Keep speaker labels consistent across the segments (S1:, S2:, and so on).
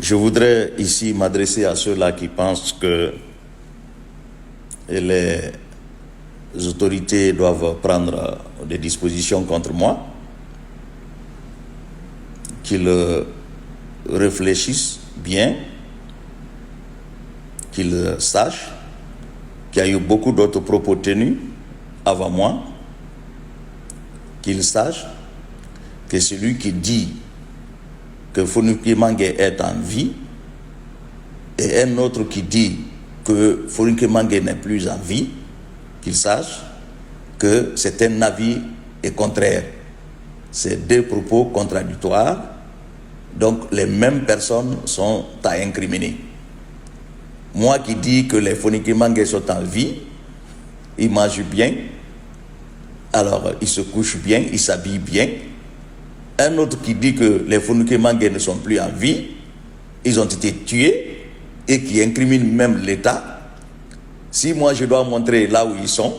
S1: Je voudrais ici m'adresser à ceux-là qui pensent que les autorités doivent prendre des dispositions contre moi, qu'ils réfléchissent bien, qu'ils sachent qu'il y a eu beaucoup d'autres propos tenus avant moi, qu'ils sachent que celui qui dit que Fonuke Mangue est en vie et un autre qui dit que Fonuke Mangue n'est plus en vie, qu'ils sachent que c'est un avis et contraire. C'est deux propos contradictoires, donc les mêmes personnes sont à incriminer. Moi qui dis que les Fonuke Mangue sont en vie, ils mangent bien, alors ils se couchent bien, ils s'habillent bien. Un autre qui dit que les Fonuke Mangue ne sont plus en vie, ils ont été tués, et qui incrimine même l'État. Si moi je dois montrer là où ils sont,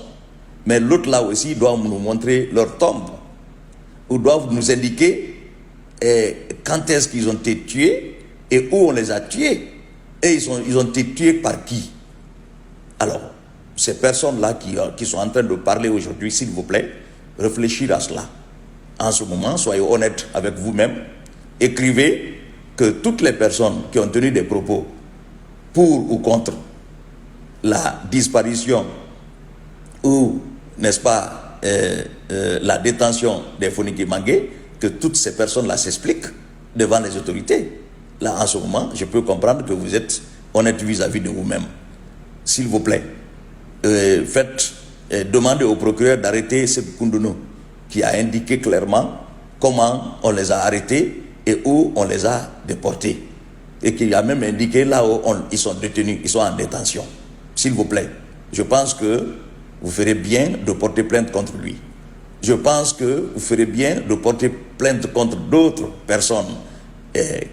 S1: mais l'autre là aussi doit nous montrer leur tombe, ou doivent nous indiquer quand est-ce qu'ils ont été tués et où on les a tués, et ils ont été tués par qui. Alors, ces personnes-là qui sont en train de parler aujourd'hui, s'il vous plaît, réfléchir à cela. En ce moment, soyez honnêtes avec vous-même. Écrivez que toutes les personnes qui ont tenu des propos pour ou contre la disparition ou, n'est-ce pas, la détention des Fonuke Mangue, que toutes ces personnes-là s'expliquent devant les autorités. Là, en ce moment, je peux comprendre que vous êtes honnête vis-à-vis de vous-même. S'il vous plaît, demandez au procureur d'arrêter Sékou Koundono, qui a indiqué clairement comment on les a arrêtés et où on les a déportés. Et qui a même indiqué là où ils sont détenus, ils sont en détention. S'il vous plaît, je pense que vous ferez bien de porter plainte contre lui. Je pense que vous ferez bien de porter plainte contre d'autres personnes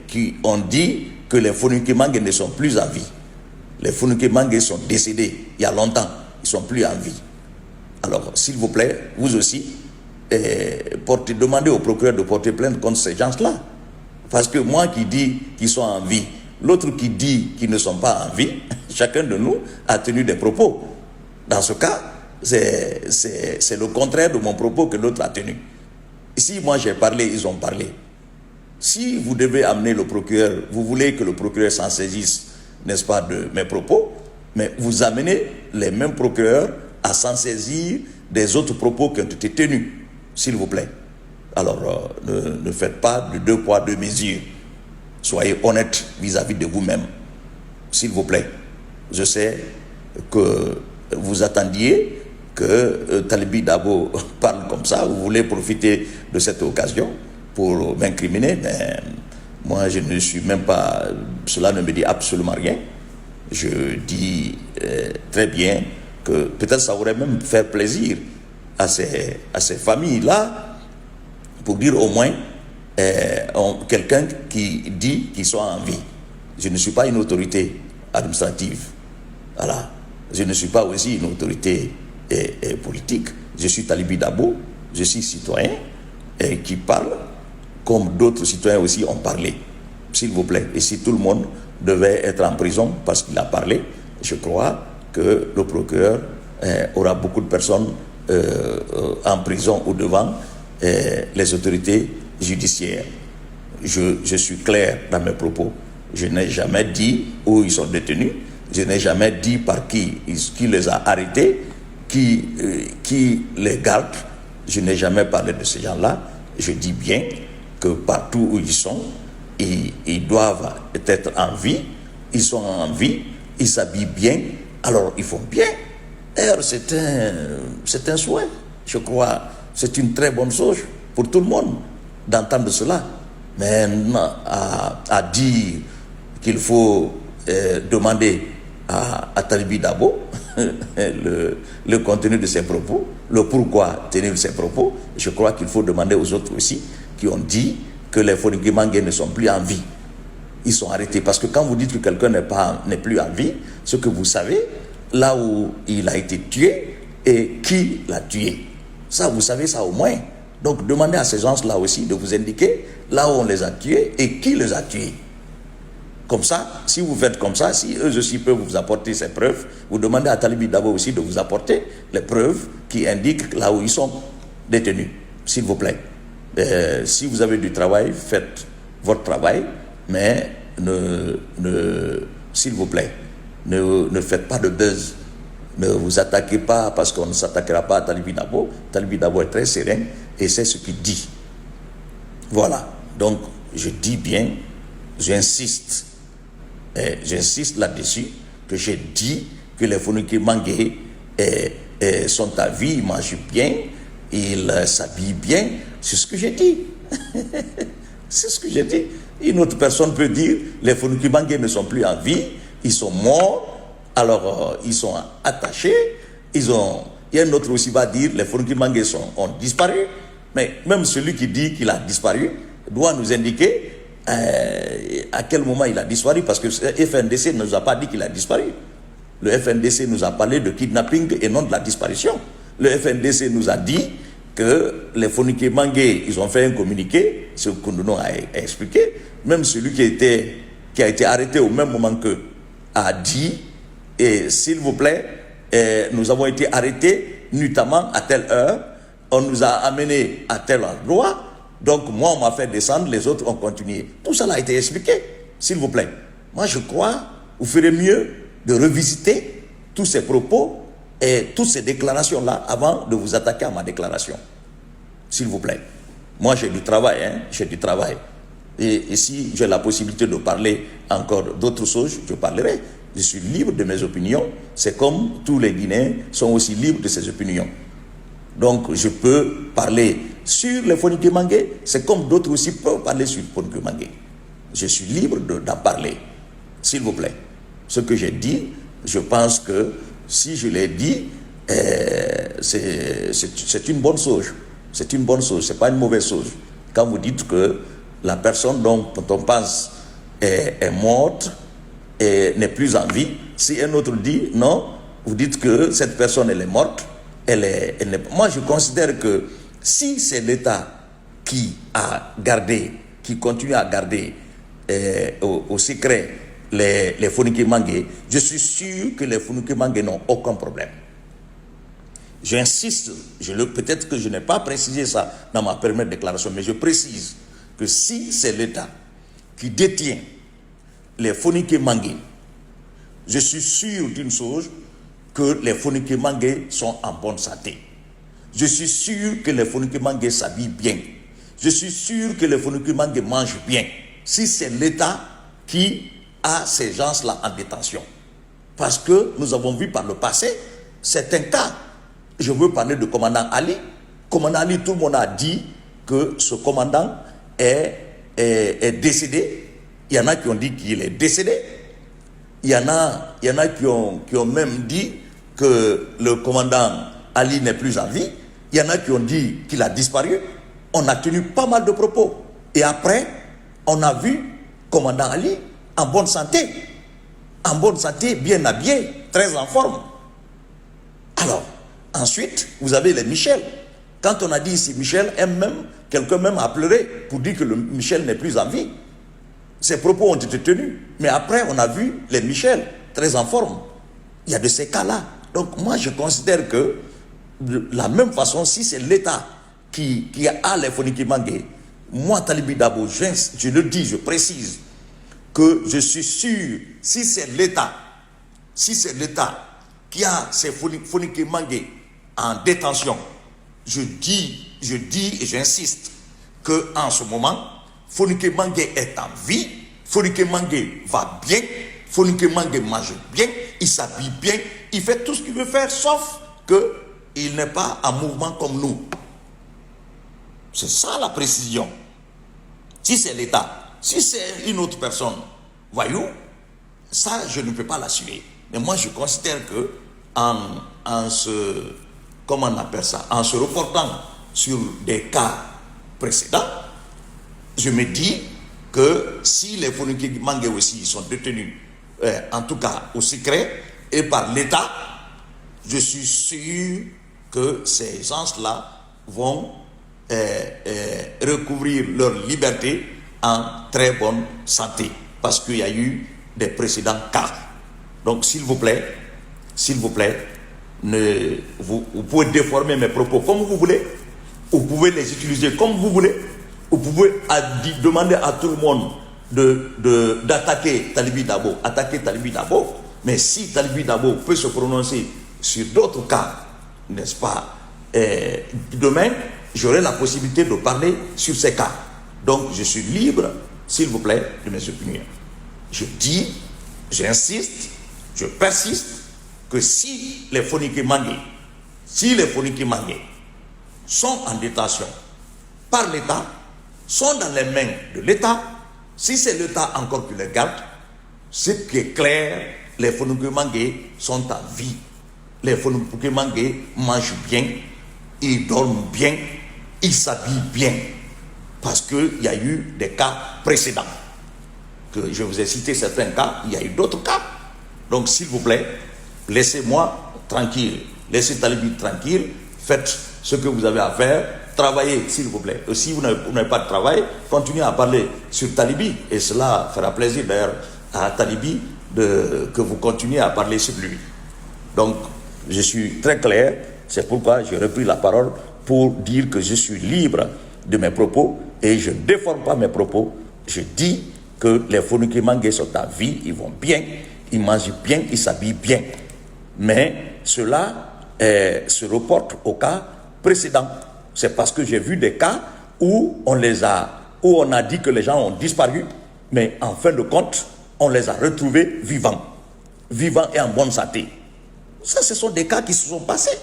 S1: qui ont dit que les Fonuke Mangue ne sont plus en vie. Les Fonuke Mangue sont décédés il y a longtemps, ils ne sont plus en vie. Alors, s'il vous plaît, vous aussi, demandez au procureur de porter plainte contre ces gens-là. Parce que moi qui dis qu'ils sont en vie, l'autre qui dit qu'ils ne sont pas en vie, chacun de nous a tenu des propos. Dans ce cas, c'est le contraire de mon propos que l'autre a tenu. Si moi j'ai parlé, ils ont parlé. Si vous devez amener le procureur, vous voulez que le procureur s'en saisisse, n'est-ce pas, de mes propos, mais vous amenez les mêmes procureurs à s'en saisir des autres propos qui ont été tenus, s'il vous plaît. Alors, ne faites pas de deux poids, deux mesures. Soyez honnête vis-à-vis de vous-même, s'il vous plaît. Je sais que vous attendiez que Talibi Dabo parle comme ça, vous voulez profiter de cette occasion pour m'incriminer, mais moi je ne suis même pas, cela ne me dit absolument rien. Je dis très bien que peut-être ça aurait même fait plaisir à ces familles-là, pour dire au moins quelqu'un qui dit qu'ils sont en vie. Je ne suis pas une autorité administrative. Voilà. Je ne suis pas aussi une autorité politique. Je suis Talibi Dabo, je suis citoyen qui parle comme d'autres citoyens aussi ont parlé. S'il vous plaît. Et si tout le monde devait être en prison parce qu'il a parlé, je crois que le procureur aura beaucoup de personnes en prison ou devant les autorités judiciaires. Je suis clair dans mes propos. Je n'ai jamais dit où ils sont détenus. Je n'ai jamais dit par qui les a arrêtés, qui les garde. Je n'ai jamais parlé de ces gens-là. Je dis bien que partout où ils sont, ils doivent être en vie. Ils sont en vie. Ils s'habillent bien. Alors, ils font bien. D'ailleurs, c'est un souhait, je crois. C'est une très bonne chose pour tout le monde d'entendre cela. Mais à dire qu'il faut demander à Talibi Dabo le contenu de ses propos, le pourquoi tenir ses propos, je crois qu'il faut demander aux autres aussi qui ont dit que les Fonuke Mangue ne sont plus en vie. Ils sont arrêtés. Parce que quand vous dites que quelqu'un n'est plus en vie, ce que vous savez, là où il a été tué et qui l'a tué. Ça, vous savez ça au moins. Donc, demandez à ces gens-là aussi de vous indiquer là où on les a tués et qui les a tués. Comme ça, si vous faites comme ça, si eux aussi peuvent vous apporter ces preuves, vous demandez à Talibi Dabo aussi de vous apporter les preuves qui indiquent là où ils sont détenus, s'il vous plaît. Si vous avez du travail, faites votre travail, mais s'il vous plaît, ne faites pas de buzz. Ne vous attaquez pas parce qu'on ne s'attaquera pas à Talibi Dabo. Talibi Dabo est très serein et c'est ce qu'il dit. Voilà. Donc, je dis bien, j'insiste là-dessus, que j'ai dit que les Fonike Mangué sont à vie, ils mangent bien, ils s'habillent bien. C'est ce que j'ai dit. C'est ce que j'ai dit. Une autre personne peut dire, les Fonike Mangué ne sont plus en vie, ils sont morts, alors ils sont attachés, il y a un autre aussi va dire, les Fonike Mangué ont disparu, mais même celui qui dit qu'il a disparu doit nous indiquer à quel moment il a disparu, parce que le FNDC ne nous a pas dit qu'il a disparu. Le FNDC nous a parlé de kidnapping et non de la disparition. Le FNDC nous a dit que les Fonike Mangué, ils ont fait un communiqué, ce que Koundouno a expliqué. Même celui qui a été arrêté au même moment que a dit, et s'il vous plaît, nous avons été arrêtés nuitamment à telle heure, on nous a amenés à tel endroit. Donc, moi, on m'a fait descendre, les autres ont continué. Tout ça a été expliqué, s'il vous plaît. Moi, je crois, vous ferez mieux de revisiter tous ces propos et toutes ces déclarations-là avant de vous attaquer à ma déclaration. S'il vous plaît. Moi, j'ai du travail, j'ai du travail. Et si j'ai la possibilité de parler encore d'autres choses, je parlerai. Je suis libre de mes opinions. C'est comme tous les Guinéens sont aussi libres de ses opinions. Donc, je peux parler sur les Fonike Mangué, c'est comme d'autres aussi peuvent parler sur les Fonike Mangué. Je suis libre d'en parler, s'il vous plaît. Ce que j'ai dit, je pense que si je l'ai dit, c'est une bonne chose. C'est une bonne chose, c'est pas une mauvaise chose. Quand vous dites que la personne dont on pense est morte et n'est plus en vie, si un autre dit non, vous dites que cette personne elle est morte, moi je considère que si c'est l'État qui a gardé, qui continue à garder au secret les Fonike Mangué, je suis sûr que les Fonike Mangué n'ont aucun problème. J'insiste, peut-être que je n'ai pas précisé ça dans ma première déclaration, mais je précise que si c'est l'État qui détient les Fonike Mangué, je suis sûr d'une chose, que les Fonike Mangué sont en bonne santé. Je suis sûr que les Fonike Mangué s'habillent bien. Je suis sûr que les Fonike Mangué mangent bien. Si c'est l'État qui a ces gens-là en détention. Parce que nous avons vu par le passé certains cas. Je veux parler de commandant Ali. Commandant Ali, tout le monde a dit que ce commandant est décédé. Il y en a qui ont dit qu'il est décédé. Il y en a qui ont même dit que le commandant Ali n'est plus en vie. Il y en a qui ont dit qu'il a disparu. On a tenu pas mal de propos. Et après, on a vu commandant Ali en bonne santé. En bonne santé, bien habillé, très en forme. Alors, ensuite, vous avez les Michel. Quand on a dit ici Michel, quelqu'un même a pleuré pour dire que le Michel n'est plus en vie. Ces propos ont été tenus. Mais après, on a vu les Michel, très en forme. Il y a de ces cas-là. Donc, moi, je considère que, de la même façon, si c'est l'État qui a les Fonike Mangué, moi, Talibi Dabo, je le dis, je précise, que je suis sûr, si c'est l'État qui a ces Fonike Mangué en détention, je dis et j'insiste, qu'en ce moment, Fonike Mangué est en vie, Fonike Mangué va bien, Fonike Mangué mange bien, il s'habille bien, il fait tout ce qu'il veut faire, sauf qu'il n'est pas en mouvement comme nous. C'est ça la précision. Si c'est l'État, si c'est une autre personne, voyou, ça je ne peux pas l'assurer. Mais moi je considère que en se reportant sur des cas précédents, je me dis que si les Fonike Mangué aussi sont détenus, en tout cas au secret et par l'État, je suis sûr que ces gens-là vont recouvrir leur liberté en très bonne santé. parce qu'il y a eu des précédents cas. Donc, s'il vous plaît, vous pouvez déformer mes propos comme vous voulez, vous pouvez les utiliser comme vous voulez, vous pouvez demander à tout le monde d'attaquer Talibi Dabo, mais si Talibi Dabo peut se prononcer sur d'autres cas, n'est-ce pas, demain, j'aurai la possibilité de parler sur ces cas. Donc, je suis libre, s'il vous plaît, de me soutenir. Je dis, j'insiste, je persiste, que si les Fonike Mangué sont en détention par l'État, sont dans les mains de l'État, si c'est l'État encore qui les garde, ce qui est clair, les Fonike Mangué sont en vie. Les Fonike Mangué mangent bien, ils dorment bien, ils s'habillent bien. Parce qu'il y a eu des cas précédents. Que je vous ai cité certains cas, il y a eu d'autres cas. Donc s'il vous plaît, laissez-moi tranquille, laissez Talibi tranquille, faites ce que vous avez à faire, travaillez s'il vous plaît. Et si vous n'avez pas de travail, continuez à parler sur Talibi, et cela fera plaisir d'ailleurs à Talibi que vous continuez à parler sur lui. Donc je suis très clair, c'est pourquoi j'ai repris la parole pour dire que je suis libre de mes propos et je ne déforme pas mes propos. Je dis que les Fonike Mangué sont à vie, ils vont bien, ils mangent bien, ils s'habillent bien. Mais cela se reporte au cas précédent. C'est parce que j'ai vu des cas où on a dit que les gens ont disparu, mais en fin de compte, on les a retrouvés vivants et en bonne santé. Ça, ce sont des cas qui se sont passés,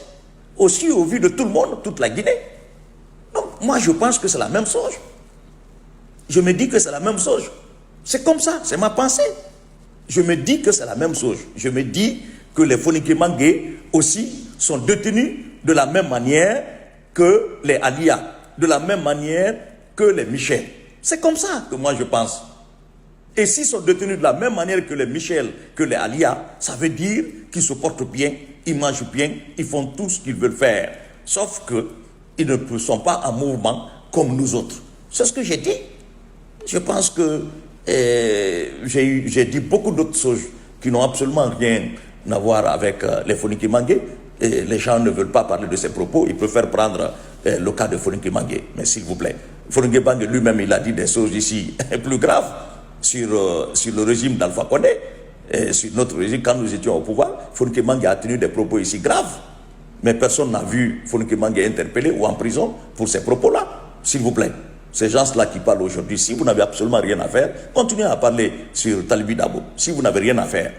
S1: aussi au vu de tout le monde, toute la Guinée. Donc, moi, je pense que c'est la même chose. Je me dis que c'est la même chose. C'est comme ça, c'est ma pensée. Je me dis que c'est la même chose. Je me dis que les Fonike Mangué aussi sont détenus de la même manière que les Alia, de la même manière que les Michel. C'est comme ça que moi je pense. Et s'ils sont détenus de la même manière que les Michel, que les Alia, ça veut dire qu'ils se portent bien, ils mangent bien, ils font tout ce qu'ils veulent faire. Sauf qu'ils ne sont pas en mouvement comme nous autres. C'est ce que j'ai dit. Je pense que j'ai dit beaucoup d'autres choses qui n'ont absolument rien à voir avec les Fonike Mangué. Et les gens ne veulent pas parler de ces propos, ils préfèrent prendre le cas de Fonike Mangué. Mais s'il vous plaît, Fonike Mangué lui-même, il a dit des choses ici plus graves sur le régime d'Alpha Condé, et sur notre régime quand nous étions au pouvoir. Fonike Mangué a tenu des propos ici graves, mais personne n'a vu Fonike Mangué interpellé ou en prison pour ces propos-là. S'il vous plaît, ces gens-là qui parlent aujourd'hui, si vous n'avez absolument rien à faire, continuez à parler sur Talibi Dabo, si vous n'avez rien à faire.